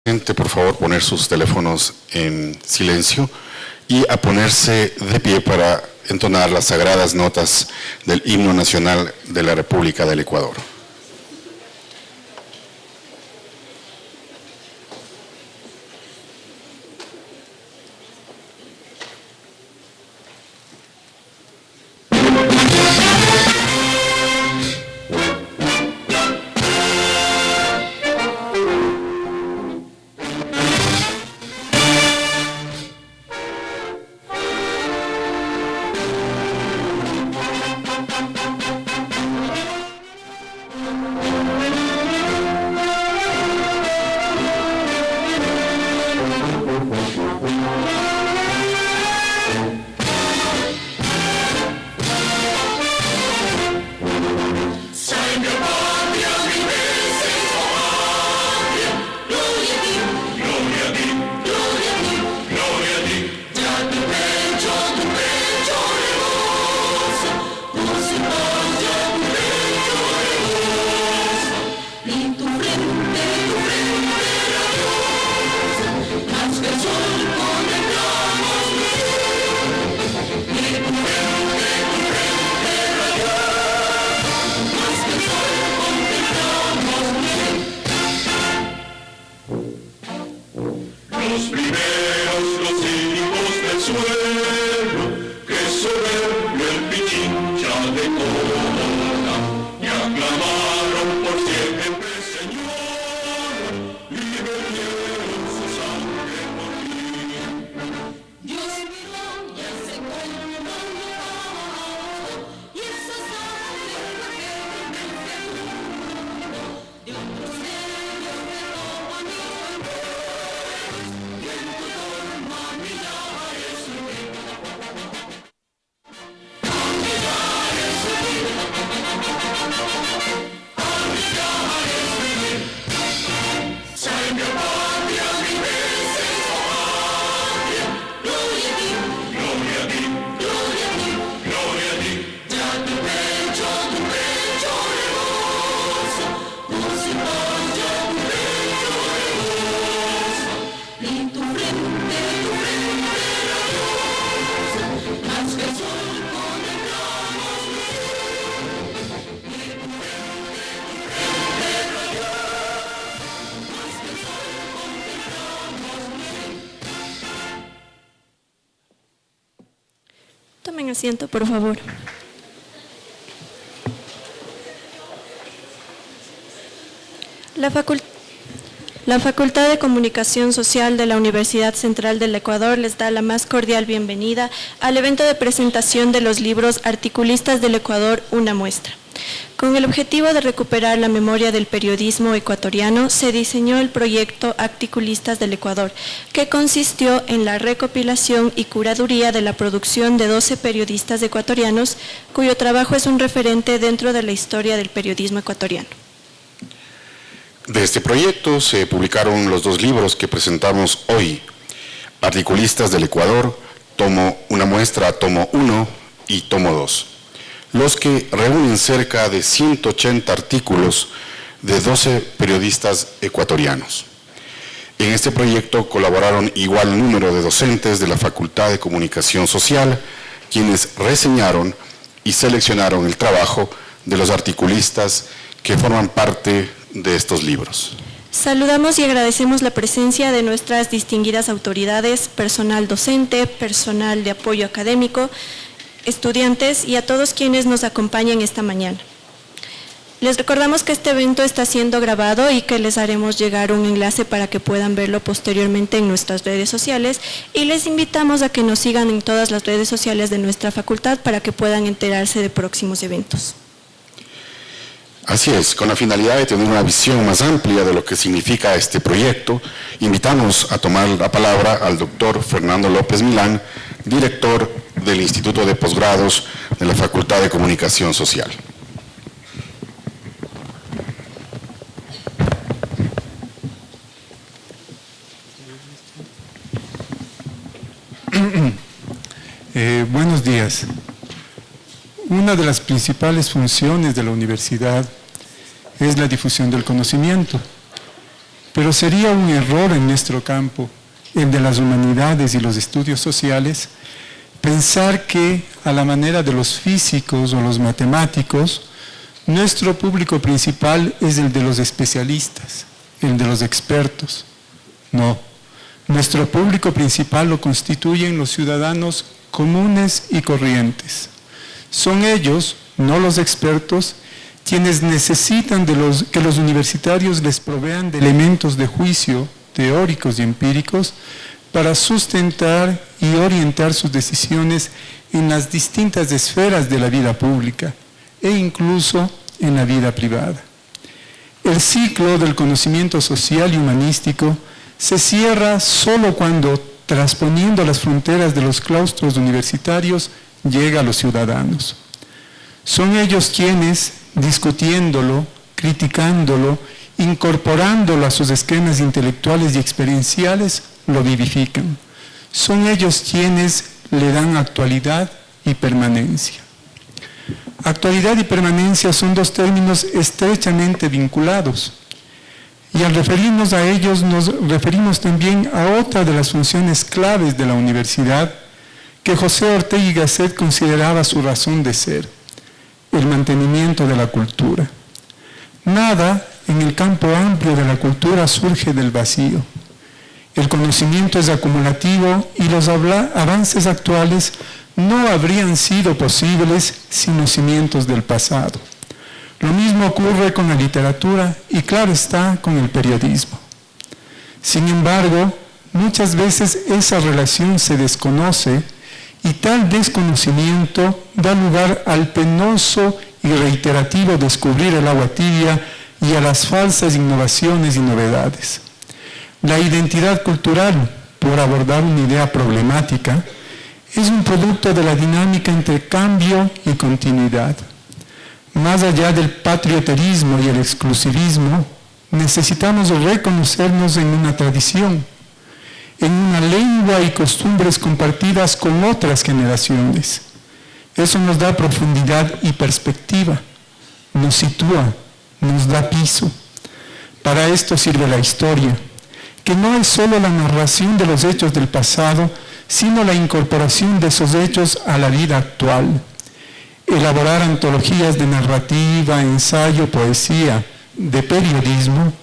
Por favor, poner sus teléfonos en silencio y a ponerse de pie para entonar las sagradas notas del himno nacional de la República del Ecuador. Tomen asiento, por favor. La Facultad de Comunicación Social de la Universidad Central del Ecuador les da la más cordial bienvenida al evento de presentación de los libros Articulistas del Ecuador, una muestra. Con el objetivo de recuperar la memoria del periodismo ecuatoriano, se diseñó el proyecto Articulistas del Ecuador, que consistió en la recopilación y curaduría de la producción de 12 periodistas ecuatorianos, cuyo trabajo es un referente dentro de la historia del periodismo ecuatoriano. De este proyecto se publicaron los dos libros que presentamos hoy, Articulistas del Ecuador, tomo una muestra, tomo 1 y tomo 2. Los que reúnen cerca de 180 artículos de 12 periodistas ecuatorianos. En este proyecto colaboraron igual número de docentes de la Facultad de Comunicación Social, quienes reseñaron y seleccionaron el trabajo de los articulistas que forman parte de estos libros. Saludamos y agradecemos la presencia de nuestras distinguidas autoridades, personal docente, personal de apoyo académico, estudiantes y a todos quienes nos acompañan esta mañana. Les recordamos que este evento está siendo grabado y que les haremos llegar un enlace para que puedan verlo posteriormente en nuestras redes sociales y les invitamos a que nos sigan en todas las redes sociales de nuestra facultad para que puedan enterarse de próximos eventos. Así es, con la finalidad de tener una visión más amplia de lo que significa este proyecto, invitamos a tomar la palabra al doctor Fernando López Milán, director del Instituto de Posgrados de la Facultad de Comunicación Social. Buenos días. Una de las principales funciones de la universidad es la difusión del conocimiento, pero sería un error en nuestro campo, el de las humanidades y los estudios sociales, pensar que, a la manera de los físicos o los matemáticos, nuestro público principal es el de los especialistas, el de los expertos. No, nuestro público principal lo constituyen los ciudadanos comunes y corrientes. Son ellos, no los expertos, quienes necesitan que los universitarios les provean de elementos de juicio teóricos y empíricos para sustentar y orientar sus decisiones en las distintas esferas de la vida pública e incluso en la vida privada. El ciclo del conocimiento social y humanístico se cierra solo cuando, trasponiendo las fronteras de los claustros universitarios, llega a los ciudadanos. Son ellos quienes, discutiéndolo, criticándolo, incorporándolo a sus esquemas intelectuales y experienciales, lo vivifican. Son ellos quienes le dan actualidad y permanencia. Actualidad y permanencia son dos términos estrechamente vinculados. Y al referirnos a ellos nos referimos también a otra de las funciones claves de la universidad que José Ortega y Gasset consideraba su razón de ser: el mantenimiento de la cultura. Nada en el campo amplio de la cultura surge del vacío. El conocimiento es acumulativo y los avances actuales no habrían sido posibles sin los cimientos del pasado. Lo mismo ocurre con la literatura y, claro está, con el periodismo. Sin embargo, muchas veces esa relación se desconoce y tal desconocimiento da lugar al penoso y reiterativo descubrir el agua tibia y a las falsas innovaciones y novedades. La identidad cultural, por abordar una idea problemática, es un producto de la dinámica entre cambio y continuidad. Más allá del patrioterismo y el exclusivismo, necesitamos reconocernos en una tradición, en una lengua y costumbres compartidas con otras generaciones. Eso nos da profundidad y perspectiva, nos sitúa, nos da piso. Para esto sirve la historia, que no es solo la narración de los hechos del pasado, sino la incorporación de esos hechos a la vida actual. Elaborar antologías de narrativa, ensayo, poesía, de periodismo,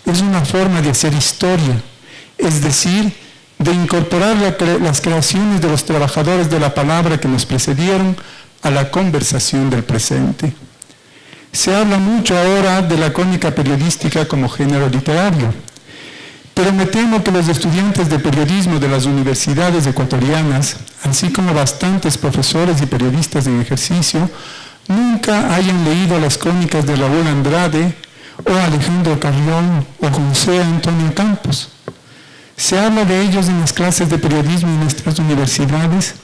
es una forma de hacer historia, es decir, de incorporar las creaciones de los trabajadores de la palabra que nos precedieron a la conversación del presente. Se habla mucho ahora de la crónica periodística como género literario, pero me temo que los estudiantes de periodismo de las universidades ecuatorianas, así como bastantes profesores y periodistas en ejercicio, nunca hayan leído las crónicas de Raúl Andrade o Alejandro Carrión o José Antonio Campos. ¿Se habla de ellos en las clases de periodismo en nuestras universidades?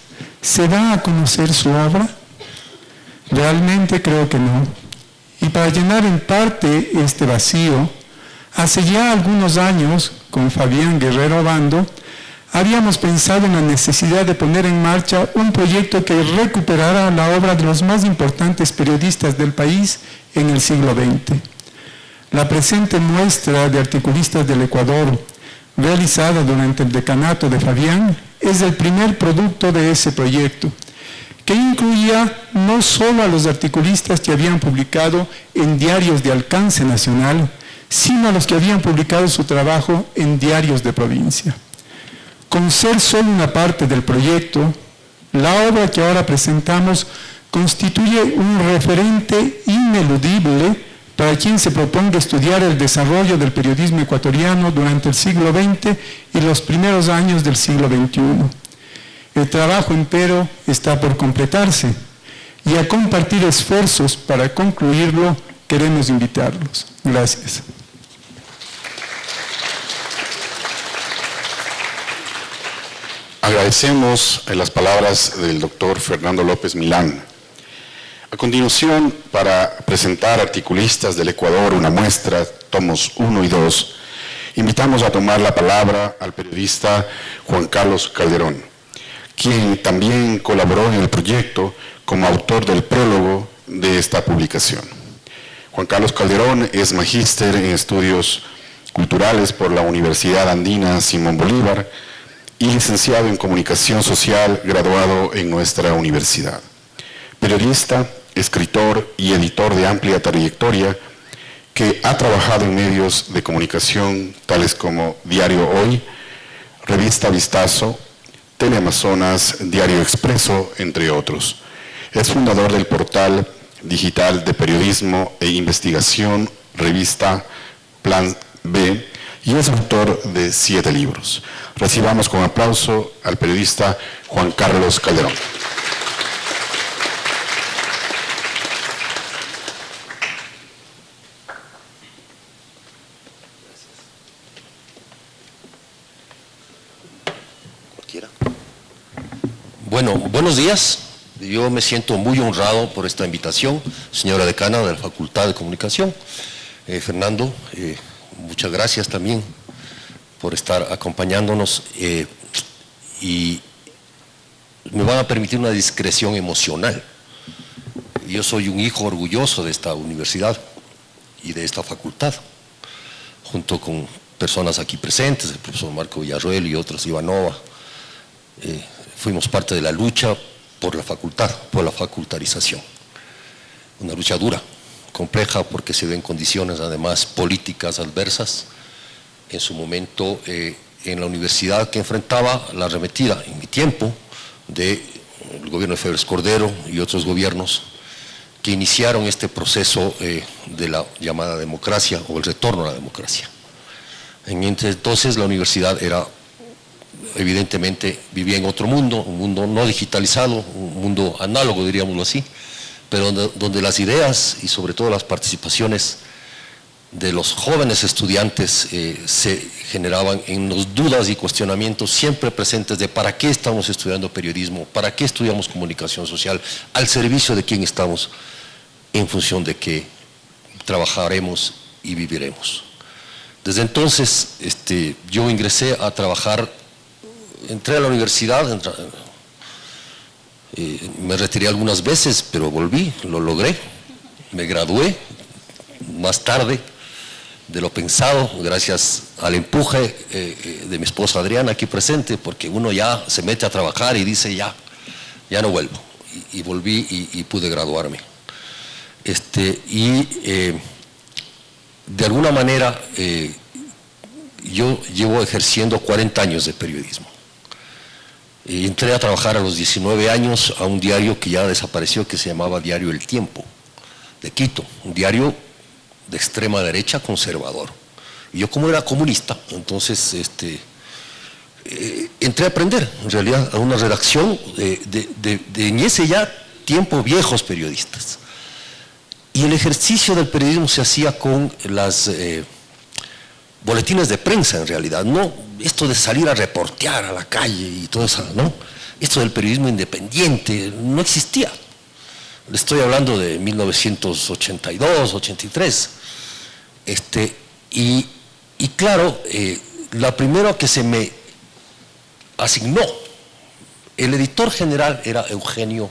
¿Se da a conocer su obra? Realmente creo que no. Y para llenar en parte este vacío, hace ya algunos años, con Fabián Guerrero Obando, habíamos pensado en la necesidad de poner en marcha un proyecto que recuperara la obra de los más importantes periodistas del país en el siglo XX. La presente muestra de articulistas del Ecuador, realizada durante el decanato de Fabián, es el primer producto de ese proyecto, que incluía no solo a los articulistas que habían publicado en diarios de alcance nacional, sino a los que habían publicado su trabajo en diarios de provincia. Con ser solo una parte del proyecto, la obra que ahora presentamos constituye un referente ineludible para quien se proponga estudiar el desarrollo del periodismo ecuatoriano durante el siglo XX y los primeros años del siglo XXI. El trabajo, empero, está por completarse y a compartir esfuerzos para concluirlo queremos invitarlos. Gracias. Agradecemos las palabras del doctor Fernando López Milán. A continuación, para presentar articulistas del Ecuador, una muestra, tomos 1 y 2, invitamos a tomar la palabra al periodista Juan Carlos Calderón, quien también colaboró en el proyecto como autor del prólogo de esta publicación. Juan Carlos Calderón es magíster en estudios culturales por la Universidad Andina Simón Bolívar y licenciado en Comunicación Social, graduado en nuestra universidad. Periodista, escritor y editor de amplia trayectoria que ha trabajado en medios de comunicación tales como Diario Hoy, Revista Vistazo, Teleamazonas, Diario Expreso, entre otros. Es fundador del portal digital de periodismo e investigación, revista Plan B, y es autor de 7 libros. Recibamos con aplauso al periodista Juan Carlos Calderón. Bueno, buenos días. Yo me siento muy honrado por esta invitación, señora decana de la Facultad de Comunicación. Fernando, muchas gracias también por estar acompañándonos y me van a permitir una discreción emocional. Yo soy un hijo orgulloso de esta universidad y de esta facultad, junto con personas aquí presentes, el profesor Marco Villarroel y otros, Ivanova. Fuimos parte de la lucha por la facultad, por la facultarización. Una lucha dura, compleja, porque se ven condiciones además políticas adversas en su momento en la universidad, que enfrentaba la arremetida en mi tiempo del gobierno de Febres Cordero y otros gobiernos que iniciaron este proceso de la llamada democracia o el retorno a la democracia. Entonces la universidad era, evidentemente, vivía en otro mundo, un mundo no digitalizado, un mundo análogo, diríamoslo así, pero donde las ideas y sobre todo las participaciones de los jóvenes estudiantes se generaban en los dudas y cuestionamientos siempre presentes de para qué estamos estudiando periodismo, para qué estudiamos comunicación social, al servicio de quién estamos, en función de qué trabajaremos y viviremos. Desde entonces yo ingresé a trabajar, entré a la universidad, me retiré algunas veces, pero volví, lo logré, me gradué más tarde de lo pensado, gracias al empuje de mi esposa Adriana aquí presente, porque uno ya se mete a trabajar y dice ya no vuelvo, y volví y pude graduarme. De alguna manera yo llevo ejerciendo 40 años de periodismo. Entré a trabajar a los 19 años a un diario que ya desapareció, que se llamaba Diario El Tiempo, de Quito, un diario de extrema derecha conservador. Y yo, como era comunista, entonces entré a aprender, en realidad, a una redacción de en ese ya tiempo viejos periodistas. Y el ejercicio del periodismo se hacía con las boletines de prensa, en realidad, no esto de salir a reportear a la calle y todo eso, ¿no? Esto del periodismo independiente no existía. Le estoy hablando de 1982, 83. Y claro, la primera que se me asignó, el editor general era Eugenio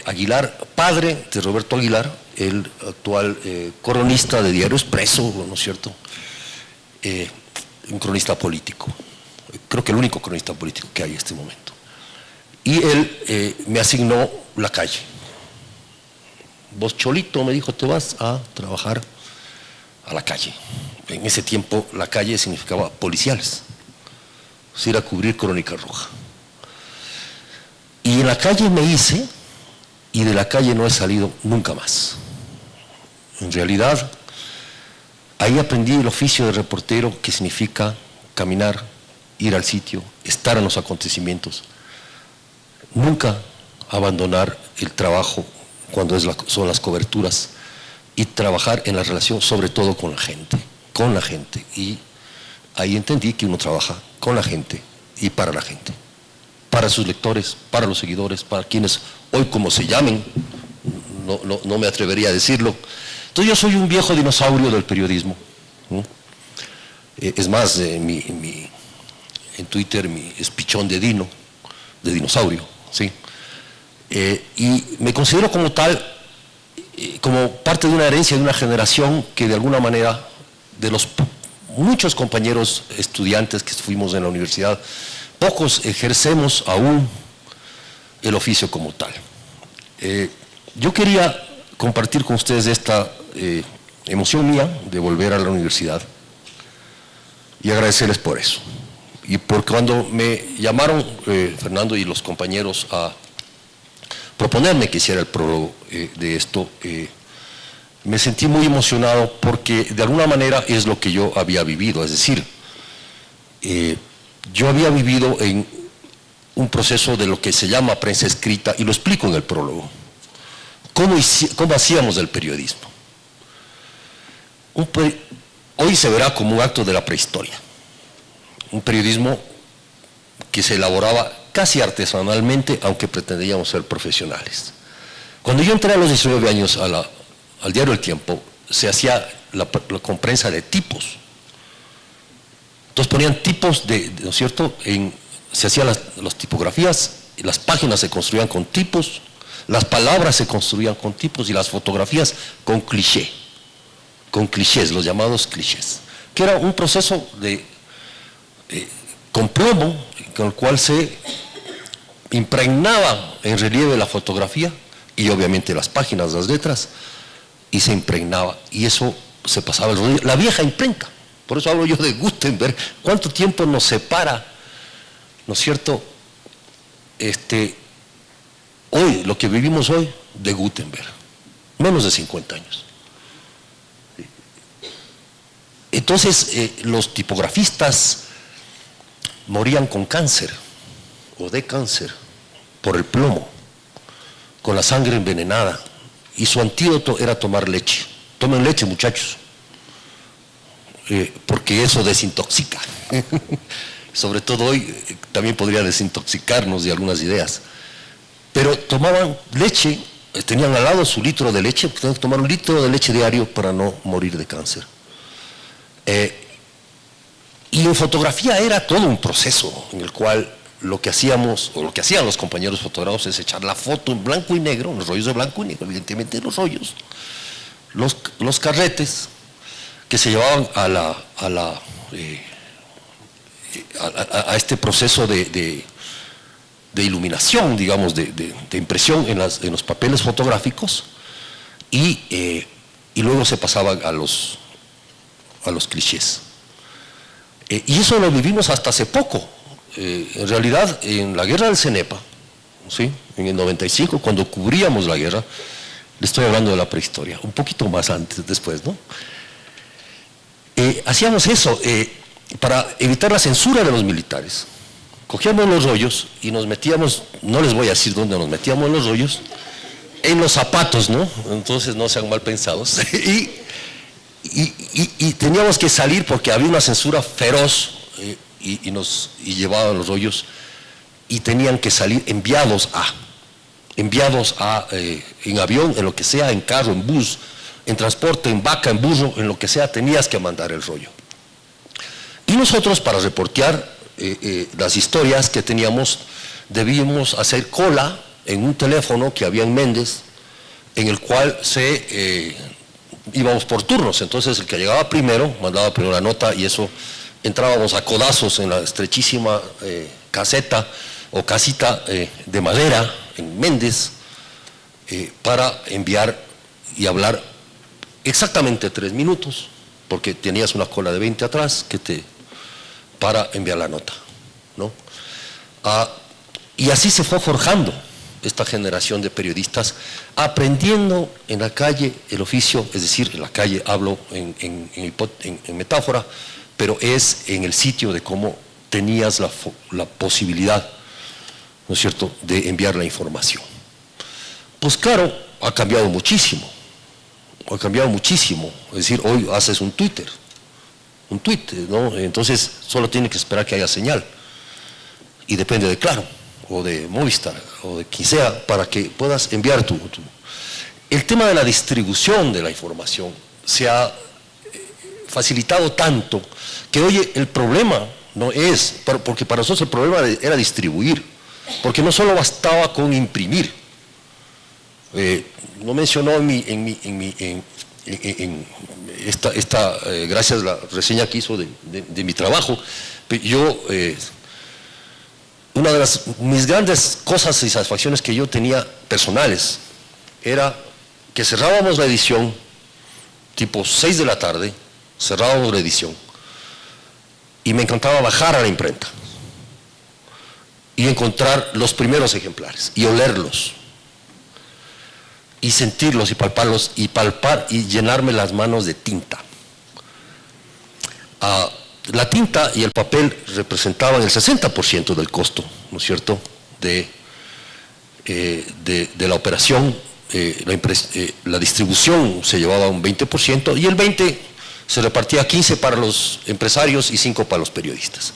Aguilar, padre de Roberto Aguilar, el actual cronista de Diario Expreso, ¿no es cierto? Un cronista político, creo que el único cronista político que hay en este momento. Y él me asignó la calle. Vos, Cholito, me dijo, te vas a trabajar a la calle. En ese tiempo la calle significaba policiales, es ir a cubrir Crónica Roja. Y en la calle me hice, y de la calle no he salido nunca más. En realidad, ahí aprendí el oficio de reportero, que significa caminar, ir al sitio, estar en los acontecimientos. Nunca abandonar el trabajo cuando son las coberturas, y trabajar en la relación sobre todo con la gente. Y ahí entendí que uno trabaja con la gente y para la gente, para sus lectores, para los seguidores, para quienes hoy como se llamen, no me atrevería a decirlo. Entonces yo soy un viejo dinosaurio del periodismo, ¿no? Es más, en Twitter es pichón de dinosaurio, ¿sí? Y me considero como tal, como parte de una herencia de una generación que de alguna manera, de los muchos compañeros estudiantes que fuimos en la universidad, pocos ejercemos aún el oficio como tal. Yo quería compartir con ustedes esta emoción mía de volver a la universidad y agradecerles por eso. Y por cuando me llamaron Fernando y los compañeros a proponerme que hiciera el prólogo de esto, me sentí muy emocionado porque de alguna manera es lo que yo había vivido, es decir, yo había vivido en un proceso de lo que se llama prensa escrita y lo explico en el prólogo. ¿Cómo hacíamos el periodismo? Hoy se verá como un acto de la prehistoria, un periodismo que se elaboraba casi artesanalmente, aunque pretendíamos ser profesionales. Cuando yo entré a los 19 años al diario El Tiempo, se hacía con prensa de tipos. Entonces ponían tipos ¿no es cierto? Se hacían las tipografías, y las páginas se construían con tipos, las palabras se construían con tipos y las fotografías con clichés, los llamados clichés, que era un proceso con plomo, con el cual se impregnaba en relieve la fotografía y obviamente las páginas, las letras, y se impregnaba, y eso se pasaba el rollo, la vieja imprenta. Por eso hablo yo de Gutenberg. ¿Cuánto tiempo nos separa, no es cierto, hoy, lo que vivimos hoy, de Gutenberg? Menos de 50 años. Entonces, los tipografistas morían con cáncer, o de cáncer, por el plomo, con la sangre envenenada, y su antídoto era tomar leche. Tomen leche, muchachos, porque eso desintoxica. Sobre todo hoy también podría desintoxicarnos de algunas ideas. Pero tomaban leche, tenían al lado su litro de leche, tenían que tomar 1 litro de leche diario para no morir de cáncer. Y en fotografía era todo un proceso en el cual lo que hacíamos, o lo que hacían los compañeros fotógrafos, es echar la foto en blanco y negro, en los rollos de blanco y negro, evidentemente los rollos, los carretes que se llevaban a este proceso de iluminación, digamos, de impresión en los papeles fotográficos, y luego se pasaban a los clichés. Y eso lo vivimos hasta hace poco. En realidad, en la guerra del Cenepa, ¿sí?, en el 95, cuando cubríamos la guerra, le estoy hablando de la prehistoria, un poquito más antes, después, ¿no? Hacíamos eso para evitar la censura de los militares. Cogíamos los rollos y nos metíamos, no les voy a decir dónde nos metíamos los rollos, en los zapatos, ¿no? Entonces no sean mal pensados. Y teníamos que salir porque había una censura feroz y llevaban los rollos y tenían que salir enviados en avión, en lo que sea, en carro, en bus, en transporte, en vaca, en burro, en lo que sea, tenías que mandar el rollo. Y nosotros, para reportear las historias que teníamos, debíamos hacer cola en un teléfono que había en Méndez, en el cual íbamos por turnos. Entonces el que llegaba primero mandaba primero la nota, y eso entrábamos a codazos en la estrechísima caseta o casita de madera en Méndez para enviar y hablar exactamente 3 minutos, porque tenías una cola de 20 atrás para enviar la nota, ¿no? Y así se fue forjando esta generación de periodistas, aprendiendo en la calle el oficio, es decir, en la calle hablo en metáfora, pero es en el sitio de cómo tenías la posibilidad, ¿no es cierto?, de enviar la información. Pues claro, ha cambiado muchísimo, es decir, hoy haces un tweet, ¿no? Entonces solo tiene que esperar que haya señal, y depende de Claro, o de Movistar, o de quien sea, para que puedas enviar El tema de la distribución de la información se ha facilitado tanto que hoy el problema no es, porque para nosotros el problema era distribuir, porque no solo bastaba con imprimir. No mencionó en gracias a la reseña que hizo de mi trabajo, una de mis grandes cosas y satisfacciones que yo tenía personales era que cerrábamos la edición tipo 6 de la tarde, cerrábamos la edición y me encantaba bajar a la imprenta y encontrar los primeros ejemplares y olerlos y sentirlos y palparlos y palpar y llenarme las manos de tinta. La tinta y el papel representaban el 60% del costo, ¿no es cierto?, de la operación. La distribución se llevaba un 20% y el 20% se repartía 15% para los empresarios y 5% para los periodistas.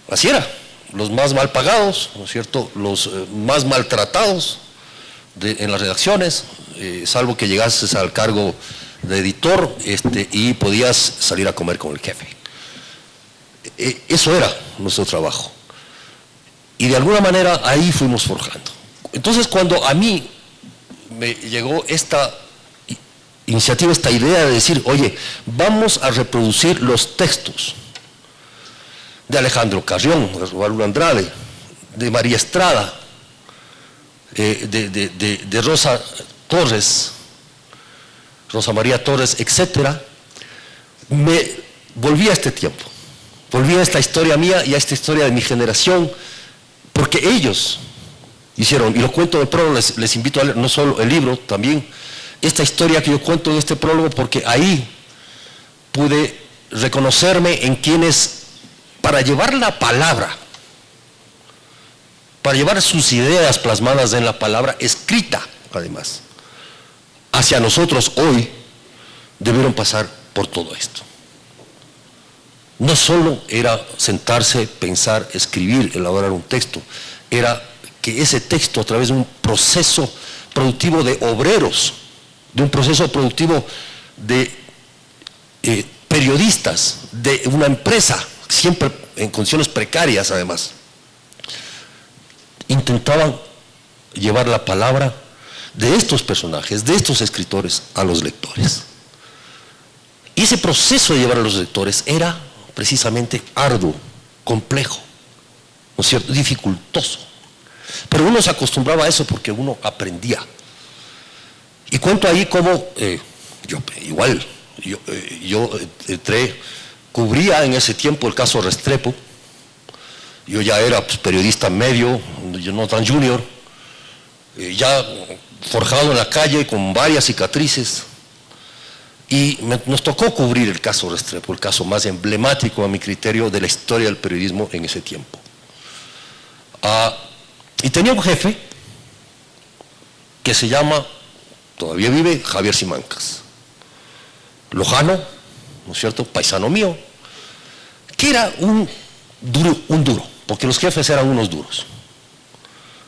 Así era, los más mal pagados, ¿no es cierto?, los más maltratados en las redacciones, salvo que llegases al cargo de editor y podías salir a comer con el jefe. Eso era nuestro trabajo. Y de alguna manera ahí fuimos forjando. Entonces cuando a mí me llegó esta iniciativa, esta idea de decir, oye, vamos a reproducir los textos de Alejandro Carrión, de Osvaldo Andrade, de María Estrada, de Rosa Torres, Rosa María Torres, etcétera, me volví a este tiempo, volví a esta historia mía y a esta historia de mi generación, porque ellos hicieron, y lo cuento en el prólogo, les invito a leer no solo el libro, también esta historia que yo cuento en este prólogo, porque ahí pude reconocerme en quienes, para llevar la palabra, para llevar sus ideas plasmadas en la palabra escrita, además, hacia nosotros hoy, debieron pasar por todo esto. No solo era sentarse, pensar, escribir, elaborar un texto, era que ese texto, a través de un proceso productivo de obreros, de un proceso productivo de periodistas, de una empresa, siempre en condiciones precarias además, intentaban llevar la palabra de estos personajes, de estos escritores, a los lectores. Y ese proceso de llevar a los lectores era precisamente arduo, complejo, ¿no es cierto?, dificultoso. Pero uno se acostumbraba a eso porque uno aprendía. Y cuento ahí cómo yo entré, cubría en ese tiempo el caso Restrepo. Yo ya era periodista medio, yo no tan junior, ya forjado en la calle con varias cicatrices. Y nos tocó cubrir el caso Restrepo, el caso más emblemático a mi criterio de la historia del periodismo en ese tiempo. Y tenía un jefe que se llama, todavía vive, Javier Simancas. Lojano, ¿no es cierto?, paisano mío, que era un duro, porque los jefes eran unos duros.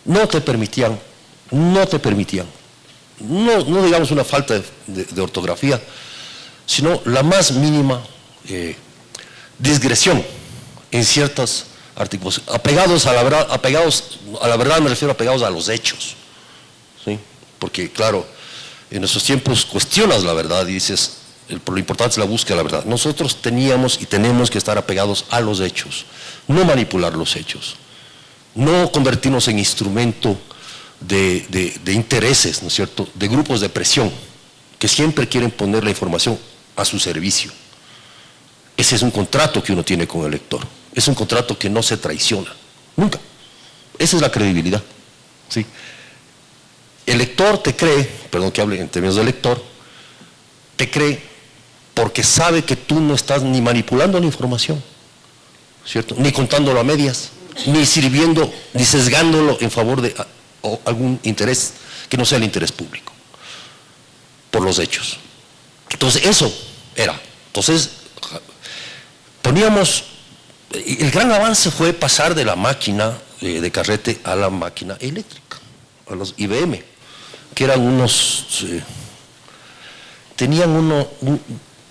No te permitían, no digamos una falta de ortografía, sino la más mínima digresión en ciertos artículos, apegados a la verdad me refiero, apegados a los hechos, ¿sí? Porque claro, en nuestros tiempos cuestionas la verdad y dices, lo importante es la búsqueda de la verdad. Nosotros teníamos y tenemos que estar apegados a los hechos, no manipular los hechos, no convertirnos en instrumento de intereses, ¿no es cierto?, de grupos de presión que siempre quieren poner la información a su servicio. Ese es un contrato que uno tiene con el lector, es un contrato que no se traiciona, nunca. Esa es la credibilidad, ¿sí? El lector te cree, perdón que hable en términos de lector, te cree porque sabe que tú no estás ni manipulando la información, ¿cierto?, ni contándolo a medias, ni sirviendo, ni sesgándolo en favor de algún interés que no sea el interés público, por los hechos. Entonces eso era. Entonces poníamos, el gran avance fue pasar de la máquina de carrete a la máquina eléctrica, a los IBM, que eran unos, tenían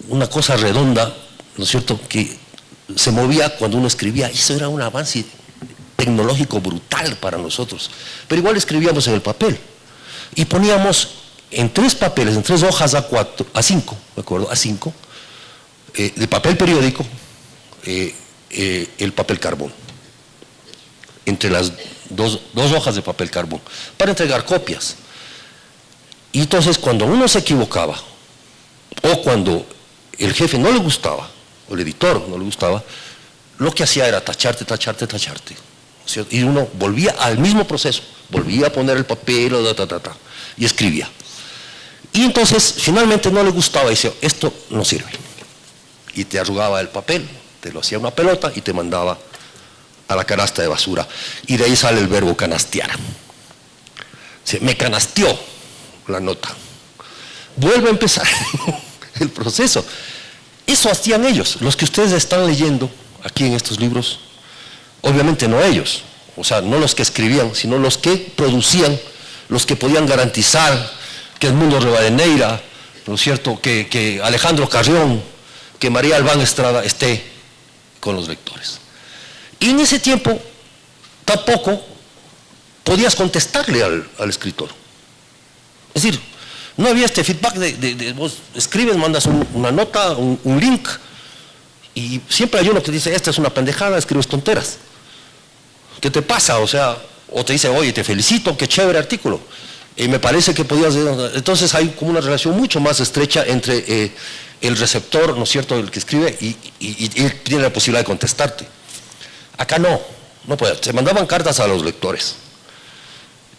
una cosa redonda, ¿no es cierto?, que se movía cuando uno escribía. Eso era un avance tecnológico brutal para nosotros, pero igual escribíamos en el papel y poníamos en 3 papeles, en 3 hojas A5, me acuerdo, A5, de papel periódico, el papel carbón, entre las dos hojas de papel carbón, para entregar copias. Y entonces cuando uno se equivocaba, o cuando el jefe no le gustaba, o el editor no le gustaba, lo que hacía era tacharte, ¿cierto? Y uno volvía al mismo proceso, volvía a poner el papel, y escribía. Y entonces finalmente no le gustaba y decía, esto no sirve. Y te arrugaba el papel, te lo hacía una pelota y te mandaba a la canasta de basura. Y de ahí sale el verbo canastear. Me canasteó la nota. Vuelve a empezar el proceso. Eso hacían ellos, los que ustedes están leyendo aquí en estos libros. Obviamente no ellos, o sea, no los que escribían, sino los que producían, los que podían garantizar que Edmundo Rivadeneira, ¿no es cierto?, que Alejandro Carrión, que María Albán Estrada esté con los lectores. Y en ese tiempo tampoco podías contestarle al escritor. Es decir, no había este feedback de vos escribes, mandas una nota, un link, y siempre hay uno que dice, esta es una pendejada, escribes tonteras. ¿Qué te pasa? O sea, o te dice, oye, te felicito, qué chévere artículo. Y me parece que podías... Entonces hay como una relación mucho más estrecha entre el receptor, ¿no es cierto?, el que escribe, y él tiene la posibilidad de contestarte. Acá no puede. Se mandaban cartas a los lectores.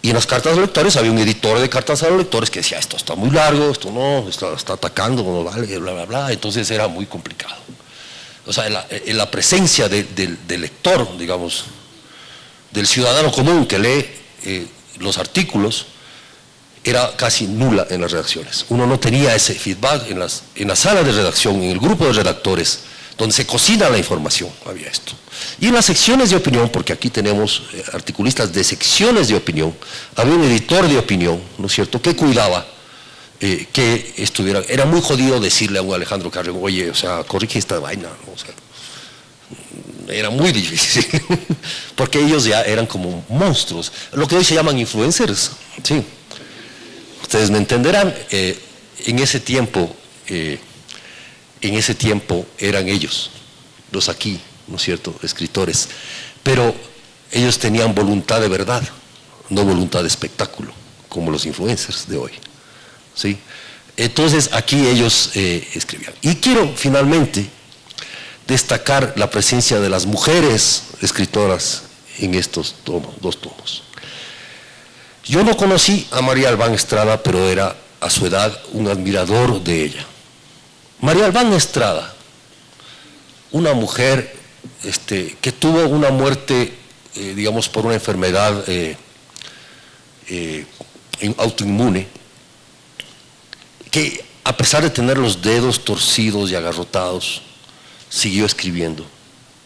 Y en las cartas a los lectores había un editor de cartas a los lectores que decía, esto está muy largo, esto no, está atacando, no vale, bla, bla, bla. Entonces era muy complicado. O sea, la presencia del lector, digamos, del ciudadano común que lee los artículos, era casi nula en las redacciones. Uno no tenía ese feedback en la sala de redacción, en el grupo de redactores, donde se cocina la información, había esto. Y en las secciones de opinión, porque aquí tenemos articulistas de secciones de opinión, había un editor de opinión, ¿no es cierto?, que cuidaba que estuviera. Era muy jodido decirle a un Alejandro Carrión, oye, o sea, corrige esta vaina, ¿no? O sea, era muy difícil, porque ellos ya eran como monstruos, lo que hoy se llaman influencers, sí. Ustedes me entenderán, en ese tiempo eran ellos, los aquí, ¿no es cierto?, escritores, pero ellos tenían voluntad de verdad, no voluntad de espectáculo, como los influencers de hoy, ¿sí? Entonces aquí ellos escribían. Y quiero finalmente destacar la presencia de las mujeres escritoras en estos dos tomos. Yo no conocí a María Albán Estrada, pero era a su edad un admirador de ella. María Albán Estrada, una mujer que tuvo una muerte, digamos, por una enfermedad autoinmune, que a pesar de tener los dedos torcidos y agarrotados, siguió escribiendo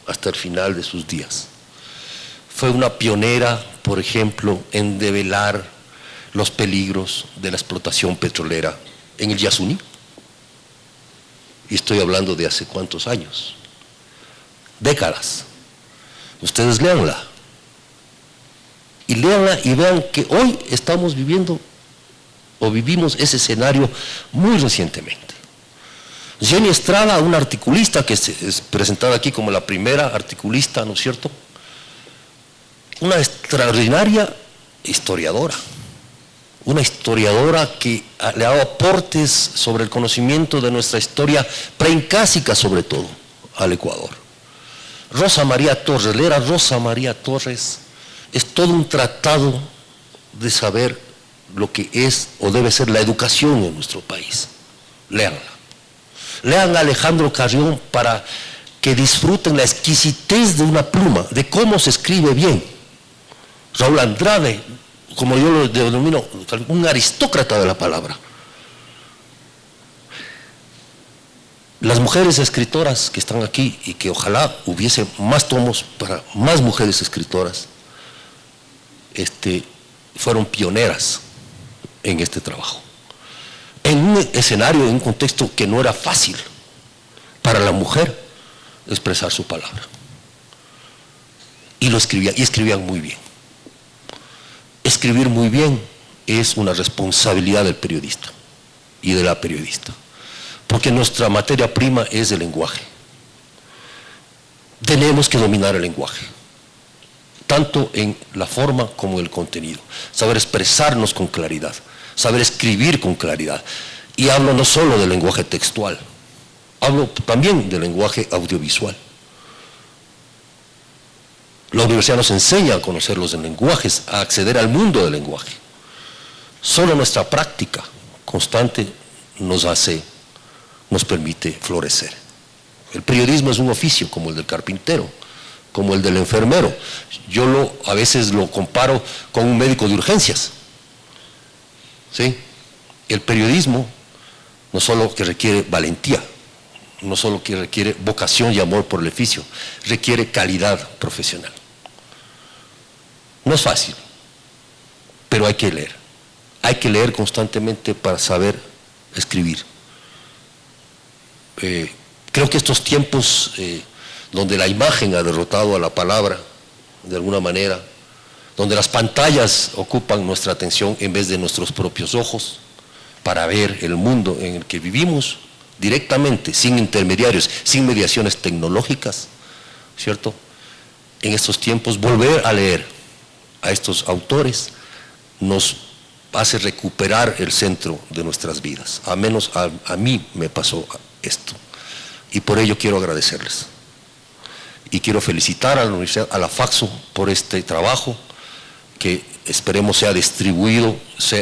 hasta el final de sus días. Fue una pionera, por ejemplo, en develar los peligros de la explotación petrolera en el Yasuní. Y estoy hablando de hace cuántos años, décadas. Ustedes léanla. Y léanla y vean que hoy estamos viviendo o vivimos ese escenario muy recientemente. Jenny Estrada, una articulista que es presentada aquí como la primera articulista, ¿no es cierto?, una extraordinaria historiadora, una historiadora que le ha dado aportes sobre el conocimiento de nuestra historia preincásica, sobre todo, al Ecuador. Rosa María Torres, leer a Rosa María Torres es todo un tratado de saber lo que es o debe ser la educación en nuestro país. Léanla. Lean a Alejandro Carrión para que disfruten la exquisitez de una pluma, de cómo se escribe bien. Raúl Andrade, como yo lo denomino, un aristócrata de la palabra. Las mujeres escritoras que están aquí, y que ojalá hubiese más tomos para más mujeres escritoras, fueron pioneras en este trabajo. En un escenario, en un contexto que no era fácil para la mujer expresar su palabra. Y lo escribían, y escribían muy bien. Escribir muy bien es una responsabilidad del periodista y de la periodista, porque nuestra materia prima es el lenguaje. Tenemos que dominar el lenguaje, tanto en la forma como en el contenido, saber expresarnos con claridad, saber escribir con claridad. Y hablo no solo del lenguaje textual, hablo también del lenguaje audiovisual. La universidad nos enseña a conocer los lenguajes, a acceder al mundo del lenguaje. Solo nuestra práctica constante nos permite florecer. El periodismo es un oficio como el del carpintero, como el del enfermero. Yo a veces lo comparo con un médico de urgencias. ¿Sí? El periodismo no solo que requiere valentía, no solo que requiere vocación y amor por el oficio, requiere calidad profesional. No es fácil, pero hay que leer. Hay que leer constantemente para saber escribir. Creo que estos tiempos donde la imagen ha derrotado a la palabra, de alguna manera, donde las pantallas ocupan nuestra atención en vez de nuestros propios ojos, para ver el mundo en el que vivimos directamente, sin intermediarios, sin mediaciones tecnológicas, ¿cierto? En estos tiempos, volver a leer a estos autores nos hace recuperar el centro de nuestras vidas. A menos a mí me pasó esto. Y por ello quiero agradecerles. Y quiero felicitar a la universidad, a la FACSO, por este trabajo, que esperemos sea distribuido,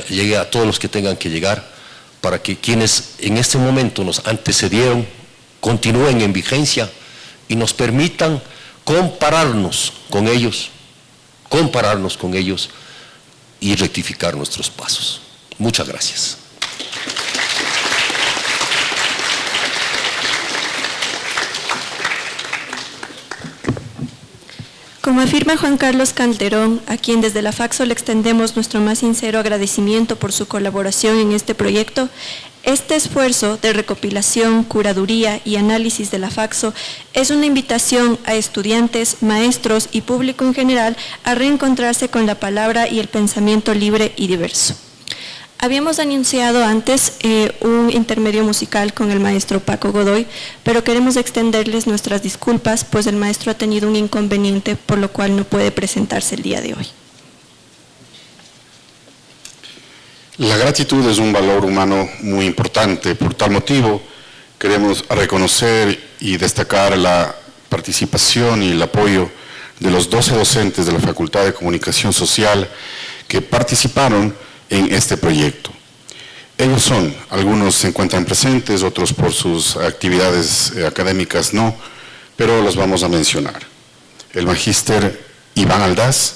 llegue a todos los que tengan que llegar, para que quienes en este momento nos antecedieron continúen en vigencia y nos permitan compararnos con ellos y rectificar nuestros pasos. Muchas gracias. Como afirma Juan Carlos Calderón, a quien desde la FACSO le extendemos nuestro más sincero agradecimiento por su colaboración en este proyecto, este esfuerzo de recopilación, curaduría y análisis de la FACSO es una invitación a estudiantes, maestros y público en general a reencontrarse con la palabra y el pensamiento libre y diverso. Habíamos anunciado antes un intermedio musical con el maestro Paco Godoy, pero queremos extenderles nuestras disculpas, pues el maestro ha tenido un inconveniente, por lo cual no puede presentarse el día de hoy. La gratitud es un valor humano muy importante. Por tal motivo, queremos reconocer y destacar la participación y el apoyo de los 12 docentes de la Facultad de Comunicación Social que participaron en este proyecto. Ellos son, algunos se encuentran presentes, otros por sus actividades académicas no, pero los vamos a mencionar. El magíster Iván Aldaz,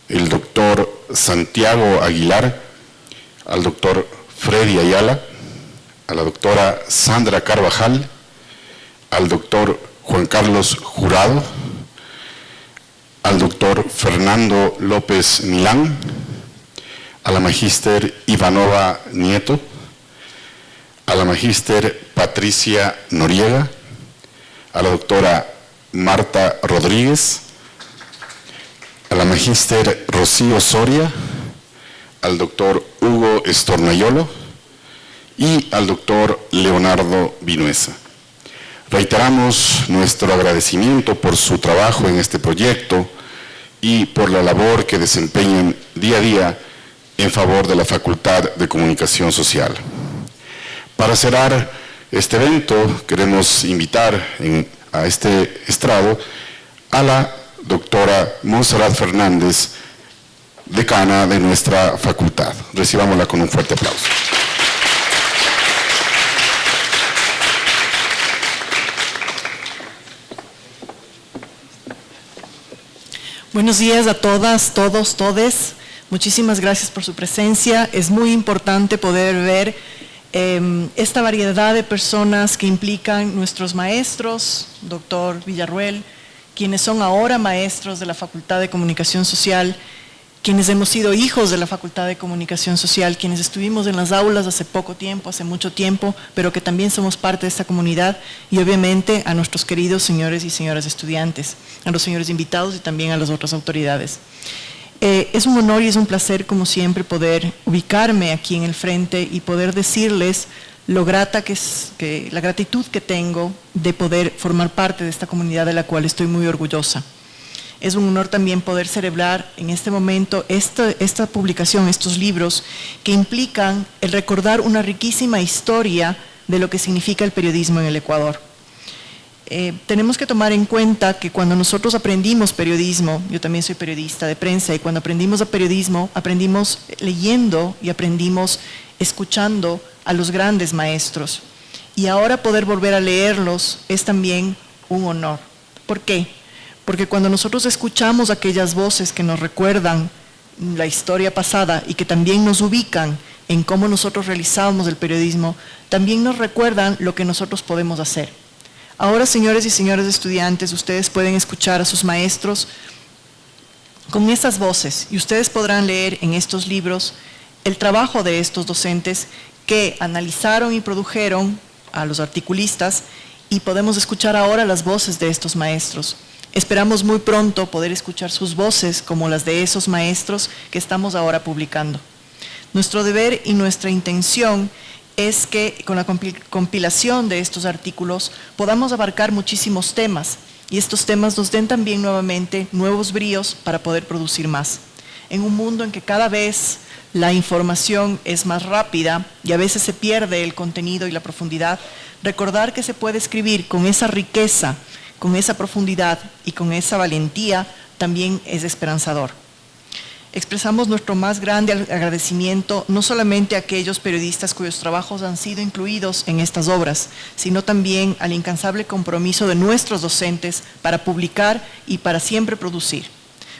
el doctor Santiago Aguilar, al doctor Freddy Ayala, a la doctora Sandra Carvajal, al doctor Juan Carlos Jurado, al doctor Fernando López Milán, a la magíster Ivanova Nieto, a la magíster Patricia Noriega, a la doctora Marta Rodríguez, a la magíster Rocío Soria, al doctor Hugo Estornayolo y al doctor Leonardo Vinuesa. Reiteramos nuestro agradecimiento por su trabajo en este proyecto y por la labor que desempeñan día a día en favor de la Facultad de Comunicación Social. Para cerrar este evento, queremos invitar a este estrado a la doctora Montserrat Fernández, decana de nuestra facultad. Recibámosla con un fuerte aplauso. Buenos días a todas, todos, todes. Muchísimas gracias por su presencia. Es muy importante poder ver esta variedad de personas que implican nuestros maestros, doctor Villarruel, quienes son ahora maestros de la Facultad de Comunicación Social, quienes hemos sido hijos de la Facultad de Comunicación Social, quienes estuvimos en las aulas hace poco tiempo, hace mucho tiempo, pero que también somos parte de esta comunidad, y obviamente a nuestros queridos señores y señoras estudiantes, a los señores invitados y también a las otras autoridades. Es un honor y es un placer, como siempre, poder ubicarme aquí en el frente y poder decirles lo grata la gratitud que tengo de poder formar parte de esta comunidad de la cual estoy muy orgullosa. Es un honor también poder celebrar en este momento esta publicación, estos libros que implican el recordar una riquísima historia de lo que significa el periodismo en el Ecuador. Tenemos que tomar en cuenta que cuando nosotros aprendimos periodismo, yo también soy periodista de prensa, y cuando aprendimos periodismo, aprendimos leyendo y aprendimos escuchando a los grandes maestros. Y ahora poder volver a leerlos es también un honor. ¿Por qué? Porque cuando nosotros escuchamos aquellas voces que nos recuerdan la historia pasada y que también nos ubican en cómo nosotros realizábamos el periodismo, también nos recuerdan lo que nosotros podemos hacer. Ahora, señores y señoras estudiantes, ustedes pueden escuchar a sus maestros con esas voces y ustedes podrán leer en estos libros el trabajo de estos docentes que analizaron y produjeron a los articulistas, y podemos escuchar ahora las voces de estos maestros. Esperamos muy pronto poder escuchar sus voces como las de esos maestros que estamos ahora publicando. Nuestro deber y nuestra intención es que con la compilación de estos artículos podamos abarcar muchísimos temas, y estos temas nos den también nuevamente nuevos bríos para poder producir más. En un mundo en que cada vez la información es más rápida y a veces se pierde el contenido y la profundidad, recordar que se puede escribir con esa riqueza, con esa profundidad y con esa valentía también es esperanzador. Expresamos nuestro más grande agradecimiento no solamente a aquellos periodistas cuyos trabajos han sido incluidos en estas obras, sino también al incansable compromiso de nuestros docentes para publicar y para siempre producir.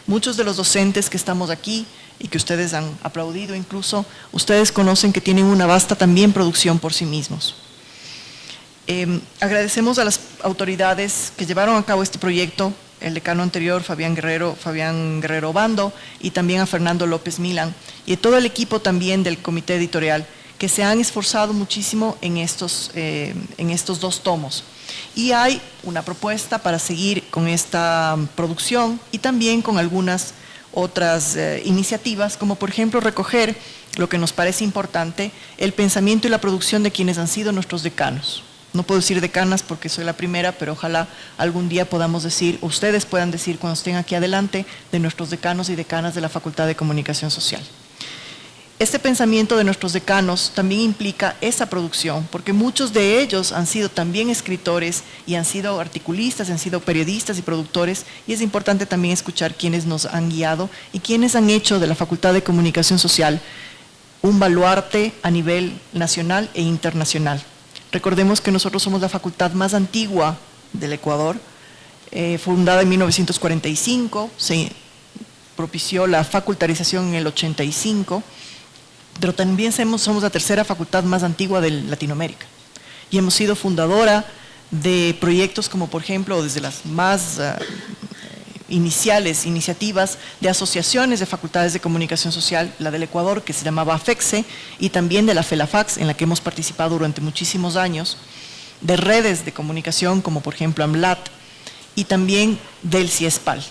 Muchos de los docentes que estamos aquí y que ustedes han aplaudido incluso, ustedes conocen que tienen una vasta también producción por sí mismos. Agradecemos a las autoridades que llevaron a cabo este proyecto, el decano anterior, Fabián Guerrero Bando, y también a Fernando López Milán, y a todo el equipo también del comité editorial, que se han esforzado muchísimo en estos 2 tomos. Y hay una propuesta para seguir con esta producción y también con algunas otras iniciativas, como por ejemplo recoger lo que nos parece importante, el pensamiento y la producción de quienes han sido nuestros decanos. No puedo decir decanas porque soy la primera, pero ojalá algún día podamos decir, ustedes puedan decir cuando estén aquí adelante, de nuestros decanos y decanas de la Facultad de Comunicación Social. Este pensamiento de nuestros decanos también implica esa producción, porque muchos de ellos han sido también escritores y han sido articulistas, han sido periodistas y productores, y es importante también escuchar quienes nos han guiado y quienes han hecho de la Facultad de Comunicación Social un baluarte a nivel nacional e internacional. Recordemos que nosotros somos la facultad más antigua del Ecuador, fundada en 1945, se propició la facultarización en el 85, pero también somos la tercera facultad más antigua de Latinoamérica. Y hemos sido fundadora de proyectos como, por ejemplo, desde las más iniciativas de asociaciones de facultades de comunicación social, la del Ecuador, que se llamaba AFEXE, y también de la FELAFAX, en la que hemos participado durante muchísimos años, de redes de comunicación como por ejemplo AMLAT, y también del CIESPAL.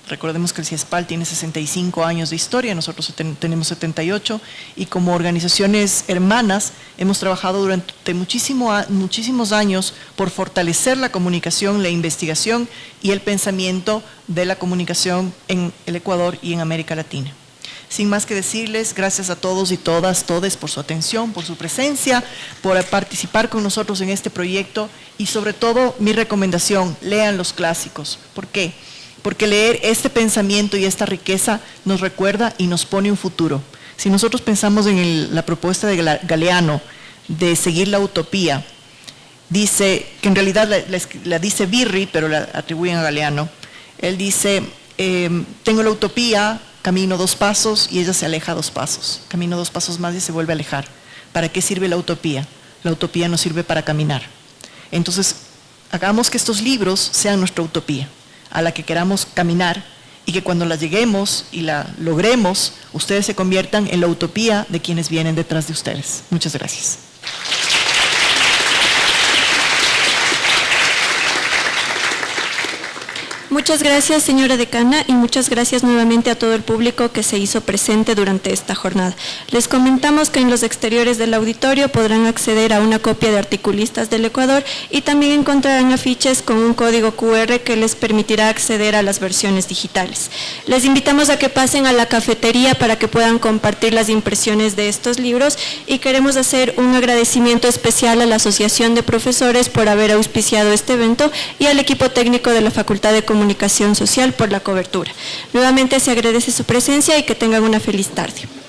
Recordemos que el CIESPAL tiene 65 años de historia, nosotros tenemos 78, y como organizaciones hermanas hemos trabajado durante muchísimos años por fortalecer la comunicación, la investigación y el pensamiento de la comunicación en el Ecuador y en América Latina. Sin más que decirles, gracias a todos y todas, todes por su atención, por su presencia, por participar con nosotros en este proyecto, y sobre todo mi recomendación, lean los clásicos. ¿Por qué? Porque leer este pensamiento y esta riqueza nos recuerda y nos pone un futuro. Si nosotros pensamos en la propuesta de Galeano de seguir la utopía, dice, que en realidad la dice Birri, pero la atribuyen a Galeano. Él dice, tengo la utopía, camino 2 pasos y ella se aleja 2 pasos. Camino 2 pasos más y se vuelve a alejar. ¿Para qué sirve la utopía? La utopía nos sirve para caminar. Entonces, hagamos que estos libros sean nuestra utopía, a la que queramos caminar, y que cuando la lleguemos y la logremos, ustedes se conviertan en la utopía de quienes vienen detrás de ustedes. Muchas gracias. Muchas gracias, señora decana, y muchas gracias nuevamente a todo el público que se hizo presente durante esta jornada. Les comentamos que en los exteriores del auditorio podrán acceder a una copia de Articulistas del Ecuador y también encontrarán afiches con un código QR que les permitirá acceder a las versiones digitales. Les invitamos a que pasen a la cafetería para que puedan compartir las impresiones de estos libros y queremos hacer un agradecimiento especial a la Asociación de Profesores por haber auspiciado este evento y al equipo técnico de la Facultad de Comunicación Social por la cobertura. Nuevamente se agradece su presencia y que tengan una feliz tarde.